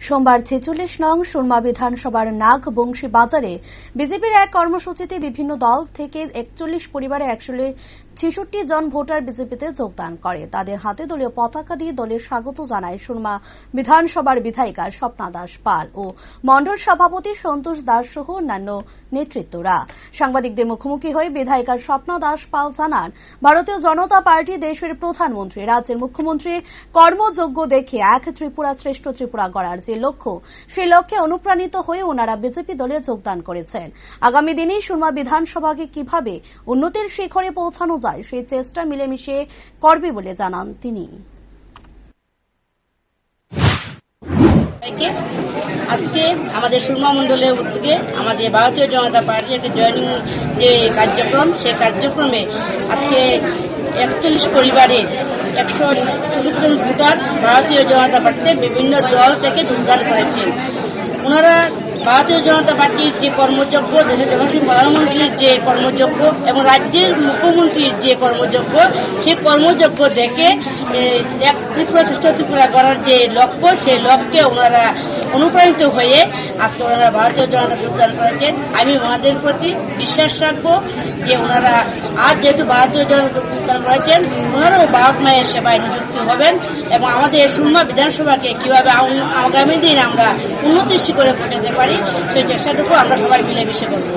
সোমবার ৪৬ নং সুরমা বিধানসভার নাগবংশী বাজারে বিজেপির এক কর্মসূচিতে বিভিন্ন দল থেকে ৪১ পরিবারের ১৬৬ জন ভোটার বিজেপিতে যোগদান করে। তাদের হাতে দলীয় পতাকা দিয়ে দলের স্বাগত জানায় সুরমা বিধানসভার বিধায়িকা স্বপ্না দাস পাল ও মণ্ডল সভাপতি সন্তোষ দাস সহ অন্যান্য নেতৃত্বরা। সাংবাদিকদের মুখোমুখি হয়ে বিধায়িকা স্বপ্না দাস পাল জানান, ভারতীয় জনতা পার্টি দেশের প্রধানমন্ত্রী, রাজ্যের মুখ্যমন্ত্রীর কর্মযোগ্য দেখে এক ত্রিপুরা শ্রেষ্ঠ ত্রিপুরা গড়ার যে লক্ষ্য, সেই লক্ষ্যে অনুপ্রাণিত হয়ে ওনারা বিজেপি দলে যোগদান করেছেন। আগামী দিনে সুরমা বিধানসভাকে কিভাবে উন্নতির শিখরে পৌঁছানো যায় সেই চেষ্টা মিলেমিশে করবে বলে জানান তিনি। আজকে আমাদের সুরমা মন্ডলের উদ্যোগে আমাদের ভারতীয় জনতা পার্টির একটা জয়েনিং যে কার্যক্রম, সেই কার্যক্রমে আজকে ৪১ পরিবারের ১৬৬ জন ভোটার ভারতীয় জনতা পার্টিতে বিভিন্ন দল থেকে যোগদান করেছেন। ওনারা ভারতীয় জনতা পার্টির যে কর্মযোগ্য, দেশের জনসংখ্যা প্রধানমন্ত্রীর যে কর্মযোগ্য এবং রাজ্যের মুখ্যমন্ত্রীর যে কর্মযোগ্য, সেই কর্মযোগ্য দেখে এক ত্রিপুরা শ্রেষ্ঠ ত্রিপুরা করার যে লক্ষ্য, সেই লক্ষ্যে ওনারা অনুপ্রাণিত হয়ে আজকে ওনারা ভারতীয় জনতা যোগদান করেছেন। আমি ওনাদের প্রতি বিশ্বাস রাখবো যে ওনারা আজ যেহেতু ভারতীয় জনতা যোগদান করেছেন, ওনারাও ভারত মায়ের সেবায় নিযুক্ত হবেন এবং আমাদের সুরমা বিধানসভাকে কিভাবে আগামী দিন আমরা উন্নতির শিখরে পৌঁছাতে পারি সেই চেষ্টাটুকু আমরা সবাই মিলেমিশে করব।